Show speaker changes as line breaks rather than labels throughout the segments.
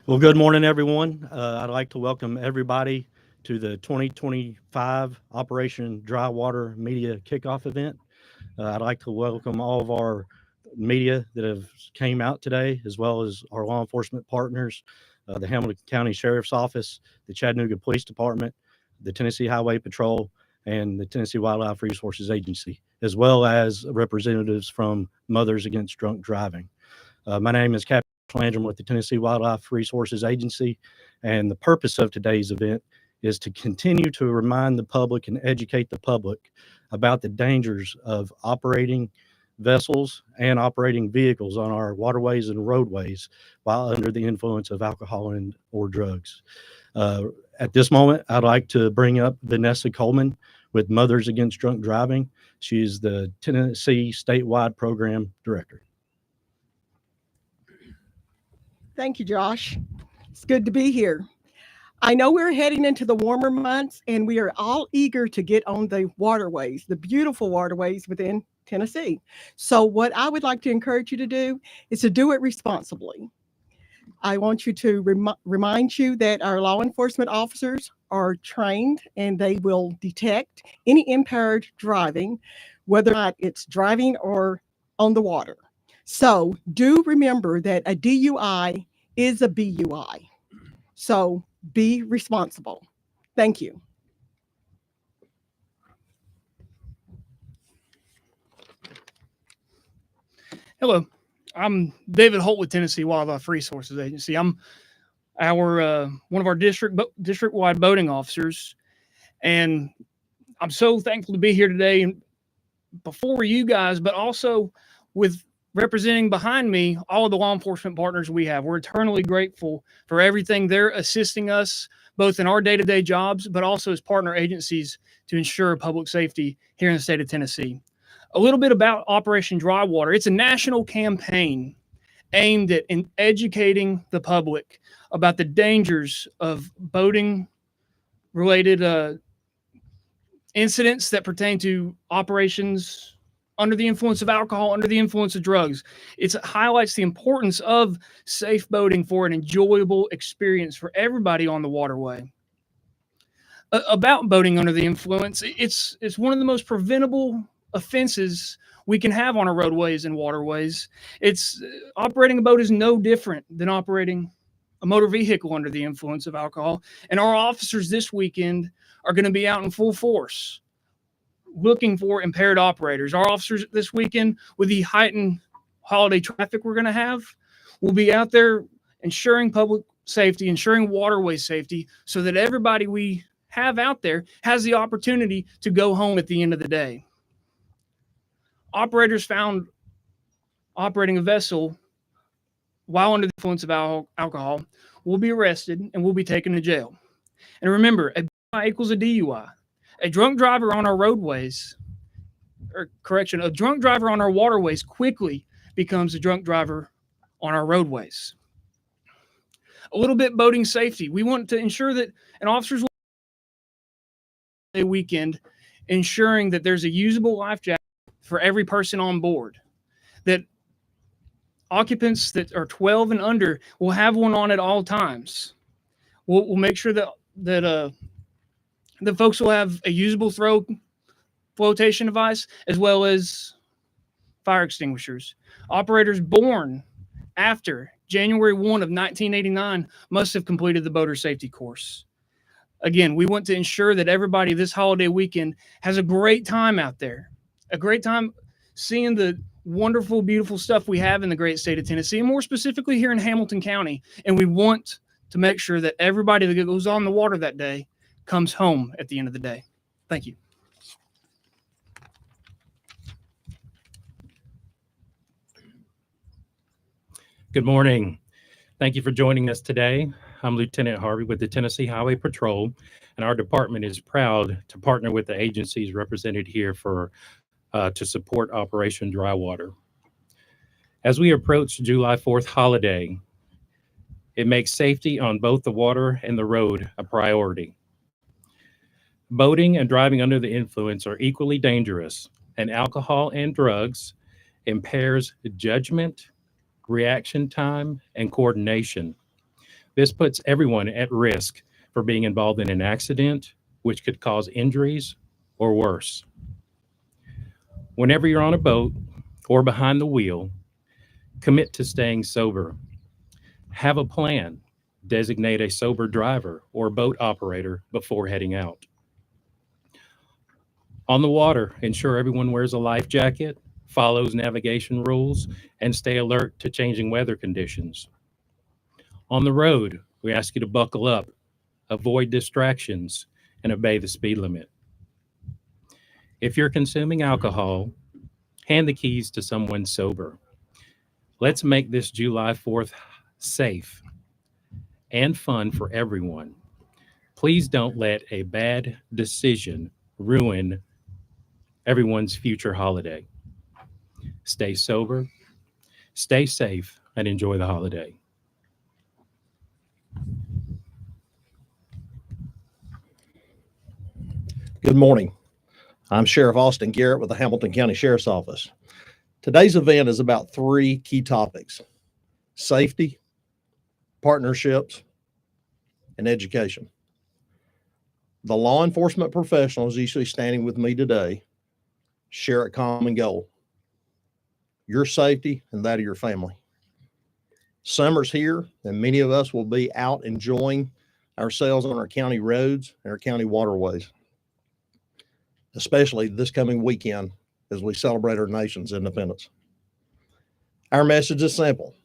Well, good morning, everyone. I'd like to welcome everybody to the 2025 Operation Dry Water Media Kickoff event. I'd like to welcome all of our media that have came out today, as well as our law enforcement partners, the Hamilton County Sheriff's Office, the Chattanooga Police Department, the Tennessee Highway Patrol, and the Tennessee Wildlife Resources Agency, as well as representatives from Mothers Against Drunk Driving. My name is Captain Landrum with the Tennessee Wildlife Resources Agency, and the purpose of today's event is to continue to remind the public and educate the public about the dangers of operating vessels and operating vehicles on our waterways and roadways while under the influence of alcohol and or drugs. At this moment, I'd like to bring up Vanessa Coleman with Mothers Against Drunk Driving. She's the Tennessee statewide program director.
Thank you, Josh. It's good to be here. I know we're heading into the warmer months, and we are all eager to get on the waterways, the beautiful waterways within Tennessee. So what I would like to encourage you to do is to do it responsibly. I want you to remind you that our law enforcement officers are trained and they will detect any impaired driving, whether or not it's driving or on the water. So do remember that a DUI is a BUI. So be responsible. Thank you.
Hello, I'm David Holt with Tennessee Wildlife Resources Agency. I'm one of our district-wide boating officers, and I'm so thankful to be here today and before you guys, but also with representing behind me all of the law enforcement partners we have. We're eternally grateful for everything they're assisting us, both in our day-to-day jobs, but also as partner agencies to ensure public safety here in the state of Tennessee. A little bit about Operation Dry Water. It's a national campaign aimed at educating the public about the dangers of boating-related incidents that pertain to operations under the influence of alcohol, under the influence of drugs. It highlights the importance of safe boating for an enjoyable experience for everybody on the waterway. About boating under the influence, it's one of the most preventable offenses we can have on our roadways and waterways. Operating a boat is no different than operating a motor vehicle under the influence of alcohol. And our officers this weekend are going to be out in full force looking for impaired operators. Our officers this weekend, with the heightened holiday traffic we're going to have, will be out there ensuring public safety, ensuring waterway safety, so that everybody we have out there has the opportunity to go home at the end of the day. Operators found operating a vessel while under the influence of alcohol will be arrested and will be taken to jail. And remember, a DUI equals a DUI. A drunk driver on our roadways, a drunk driver on our waterways quickly becomes a drunk driver on our roadways. A little bit boating safety. We want to ensure that an officer's weekend, ensuring that there's a usable life jacket for every person on board, that occupants that are 12 and under will have one on at all times. We'll make sure that the folks will have a usable flotation device as well as fire extinguishers. Operators born after January 1 of 1989 must have completed the boater safety course. Again, we want to ensure that everybody this holiday weekend has a great time out there, a great time seeing the wonderful, beautiful stuff we have in the great state of Tennessee, and more specifically here in Hamilton County. And we want to make sure that everybody that goes on the water that day comes home at the end of the day. Thank you.
Good morning. Thank you for joining us today. I'm Lieutenant Harvey with the Tennessee Highway Patrol, and our department is proud to partner with the agencies represented here to support Operation Dry Water. As we approach July 4th holiday, it makes safety on both the water and the road a priority. Boating and driving under the influence are equally dangerous, and alcohol and drugs impairs judgment, reaction time, and coordination. This puts everyone at risk for being involved in an accident, which could cause injuries or worse. Whenever you're on a boat or behind the wheel, commit to staying sober. Have a plan. Designate a sober driver or boat operator before heading out. On the water, ensure everyone wears a life jacket, follows navigation rules, and stay alert to changing weather conditions. On the road, we ask you to buckle up, avoid distractions, and obey the speed limit. If you're consuming alcohol, hand the keys to someone sober. Let's make this July 4th safe and fun for everyone. Please don't let a bad decision ruin everyone's future holiday. Stay sober, stay safe, and enjoy the holiday.
Good morning. I'm Sheriff Austin Garrett with the Hamilton County Sheriff's Office. Today's event is about three key topics: safety, partnerships, and education. The law enforcement professionals usually standing with me today share a common goal: your safety and that of your family. Summer's here, and many of us will be out enjoying ourselves on our county roads and our county waterways, especially this coming weekend as we celebrate our nation's independence. Our message is simple: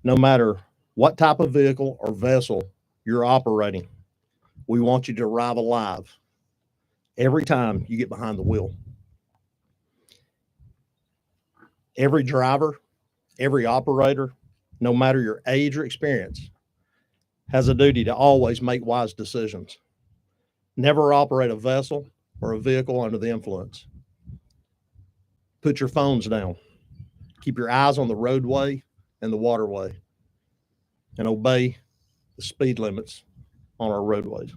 no matter what type of vehicle or vessel you're operating, we want you to arrive alive every time you get behind the wheel. Every driver, every operator, no matter your age or experience, has a duty to always make wise decisions. Never operate a vessel or a vehicle under the influence. Put your phones down. Keep your eyes on the roadway and the waterway, and obey the speed limits on our roadways.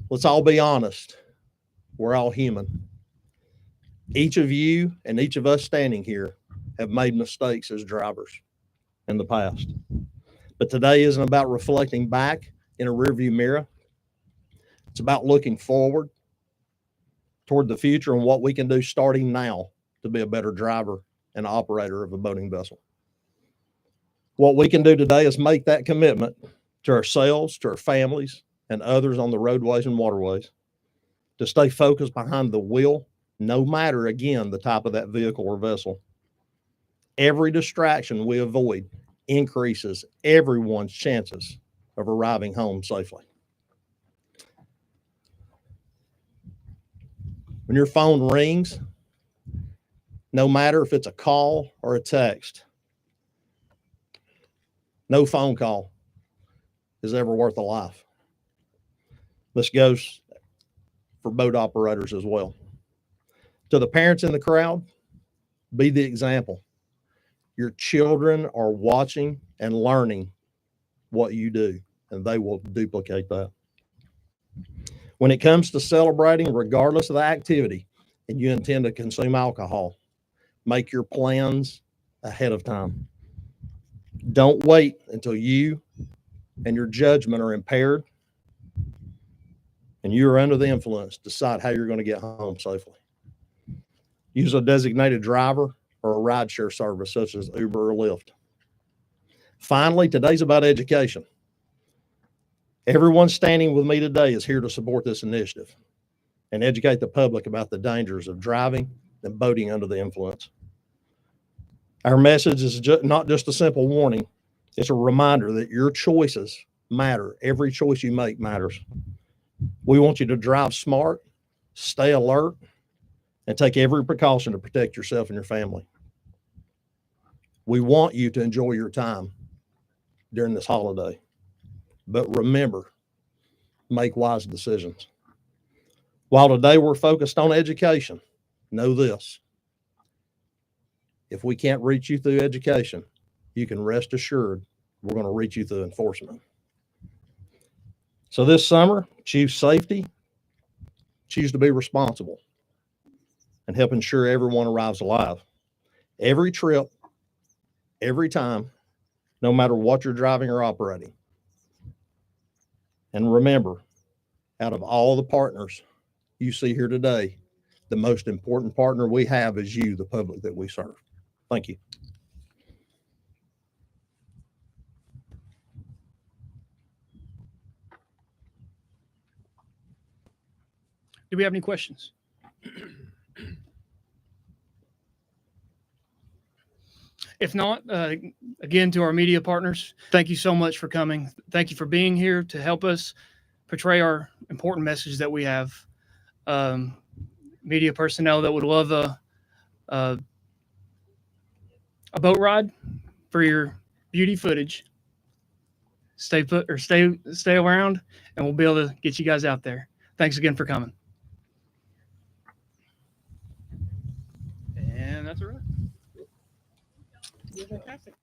Let's all be honest. We're all human. Each of you and each of us standing here have made mistakes as drivers in the past. But today isn't about reflecting back in a rearview mirror. It's about looking forward toward the future and what we can do starting now to be a better driver and operator of a boating vessel. What we can do today is make that commitment to ourselves, to our families, and others on the roadways and waterways to stay focused behind the wheel, no matter, again, the type of that vehicle or vessel. Every distraction we avoid increases everyone's chances of arriving home safely. When your phone rings, no matter if it's a call or a text, no phone call is ever worth a life. This goes for boat operators as well. To the parents in the crowd, be the example. Your children are watching and learning what you do, and they will duplicate that. When it comes to celebrating, regardless of the activity, and you intend to consume alcohol, make your plans ahead of time. Don't wait until you and your judgment are impaired and you are under the influence to decide how you're going to get home safely. Use a designated driver or a rideshare service such as Uber or Lyft. Finally, today's about education. Everyone standing with me today is here to support this initiative and educate the public about the dangers of driving and boating under the influence. Our message is not just a simple warning. It's a reminder that your choices matter. Every choice you make matters. We want you to drive smart, stay alert, and take every precaution to protect yourself and your family. We want you to enjoy your time during this holiday. But remember, make wise decisions. While today we're focused on education, know this: if we can't reach you through education, you can rest assured we're going to reach you through enforcement. So this summer, choose safety, choose to be responsible, and help ensure everyone arrives alive. Every trip, every time, no matter what you're driving or operating. And remember, out of all the partners you see here today, the most important partner we have is you, the public that we serve. Thank you.
Do we have any questions? If not, again, to our media partners, thank you so much for coming. Thank you for being here to help us portray our important message that we have. Media personnel that would love a boat ride for your beauty footage. Stay put or stay around, and we'll be able to get you guys out there. Thanks again for coming. And that's a wrap.
You're fantastic.